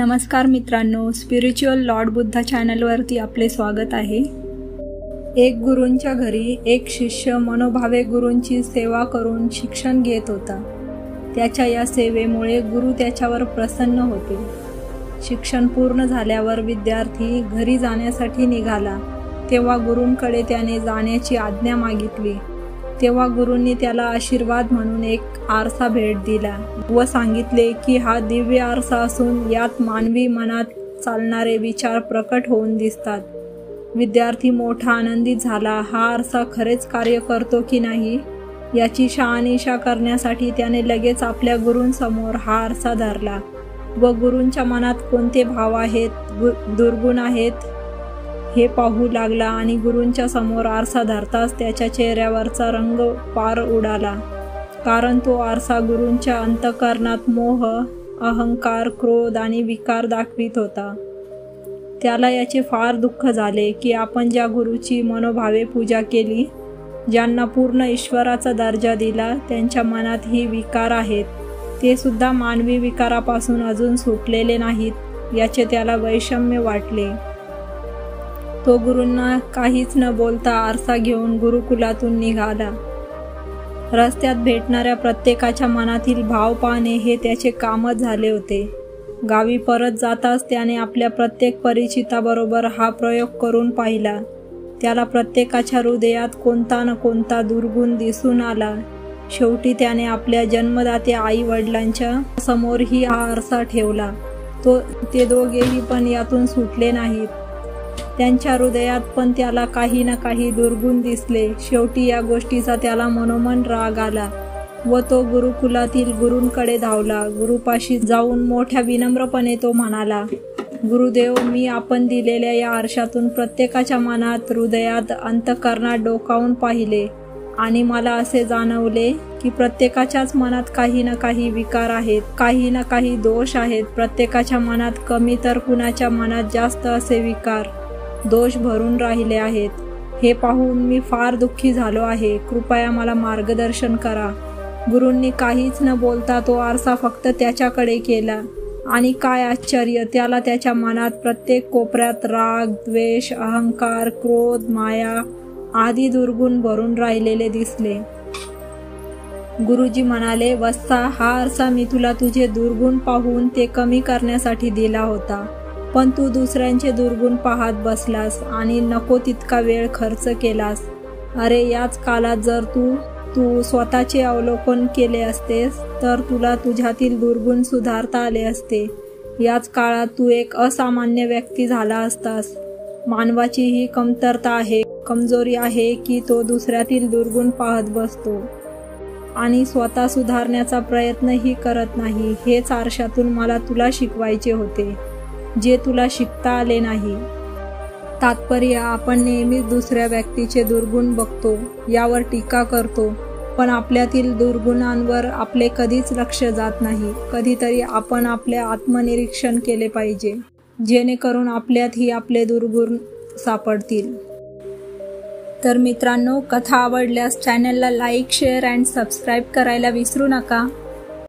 नमस्कार मित्रांनो, spiritual Lord Buddha चॅनलवरती आपले स्वागत आहे। एक गुरूंच्या घरी एक शिष्य मनोभावे गुरूंची सेवा करून शिक्षण घेत होता। त्याच्या या सेवेमुळे गुरु त्याच्यावर प्रसन्न होते। शिक्षण पूर्ण झाल्यावर विद्यार्थी घरी जाण्यासाठी निघाला, तेव्हा गुरूंकडे त्याने जाण्याची आज्ञा मागितली। तेव्हा गुरूंनी त्याला आशीर्वाद म्हणून एक आरसा भेट दिला व सांगितले की हा दिव्य आरसा असून यात मानवी मनात चालणारे विचार प्रकट होऊन दिसतात। विद्यार्थी मोठा आनंदित झाला। हा आरसा खरेच कार्य करतो की नाही याची शहानिशा करण्यासाठी त्याने लगेच आपल्या गुरूंसमोर हा आरसा धरला व गुरूंच्या मनात कोणते भाव आहेत, दुर्गुण आहेत हे पाहू लागला आणि गुरूंच्या समोर आरसा धरताच त्याच्या चेहऱ्यावरचा रंग पार उडाला, कारण तो आरसा गुरूंच्या अंतःकरणात मोह, अहंकार, क्रोध आणि विकार दाखवित होता। त्याला याचे फार दुःख झाले की आपण ज्या गुरूची मनोभावे पूजा केली, ज्यांना पूर्ण ईश्वराचा दर्जा दिला, त्यांच्या मनात ही विकार आहेत, ते सुद्धा मानवी विकारापासून अजून सुटलेले नाहीत याचे त्याला वैषम्य वाटले। तो गुरूंना काहीच न बोलता आरसा घेऊन गुरुकुलातून निघाला। रस्त्यात भेटणाऱ्या प्रत्येकाच्या मनातील भाव पाहणे हे त्याचे कामच झाले होते। गावी परत जाताच त्याने आपल्या प्रत्येक परिचिताबरोबर हा प्रयोग करून पाहिला। त्याला प्रत्येकाच्या हृदयात कोणता न कोणता दुर्गुण दिसून आला। शेवटी त्याने आपल्या जन्मदाते आई वडिलांच्या समोरही हा आरसा ठेवला। ते दोघेही पण यातून सुटले नाहीत। त्यांच्या हृदयात पण त्याला काही ना काही दुर्गुण दिसले। शेवटी या गोष्टीचा त्याला मनोमन राग आला व तो गुरुकुलातील गुरूंकडे धावला। गुरुपाशी जाऊन मोठ्या विनम्रपणे तो म्हणाला, गुरुदेव, मी आपण दिलेल्या या आरशातून प्रत्येकाच्या मनात, हृदयात, अंतःकरणात डोकावून पाहिले आणि मला असे जाणवले की प्रत्येकाच्याच मनात काही ना काही विकार आहेत, काही ना काही दोष आहेत। प्रत्येकाच्या मनात कमी तर कुणाच्या मनात जास्त असे विकार, दोष भरून राहिले आहेत। हे पाहून मी फार दुःखी झालो आहे। कृपया मला मार्गदर्शन करा। गुरूंनी काहीच न बोलता तो आरसा फक्त त्याच्याकडे केला आणि काय आश्चर्य, त्याला त्याच्या मनात प्रत्येक कोपऱ्यात राग, द्वेष, अहंकार, क्रोध, माया आदी दुर्गुण भरून राहिलेले दिसले। गुरुजी म्हणाले, वत्सा, हा आरसा मी तुला तुझे दुर्गुण पाहून ते कमी करण्यासाठी दिला होता, पण तू दुसऱ्यांचे दुर्गुण पाहत बसलास आणि नको तितका वेळ खर्च केलास। अरे, याच काळात जर तू स्वतःचे अवलोकन केले असतेस तर तुला तुझ्यातील दुर्गुण सुधारता आले असते। याच काळात तू एक असामान्य व्यक्ती झाला असतास। मानवाची ही कमतरता आहे, कमजोरी आहे की तो दुसऱ्यातील दुर्गुण पाहत बसतो आणि स्वतः सुधारण्याचा प्रयत्नही करत नाही। हेच आरशातून मला तुला शिकवायचे होते, जे तुला शिकता आले नाही। तात्पर्य, आपण नेहमीच दुसऱ्या व्यक्तीचे दुर्गुण बघतो, यावर टीका करतो, पण आपल्यातील दुर्गुणांवर आपले कधीच लक्ष जात नाही। कधीतरी आपण आपले आत्मनिरीक्षण केले पाहिजे, जेणेकरून आपल्यातही आपले दुर्गुण सापडतील। तर मित्रांनो, कथा आवडल्यास चॅनलला लाईक, शेअर अँड सबस्क्राईब करायला विसरू नका।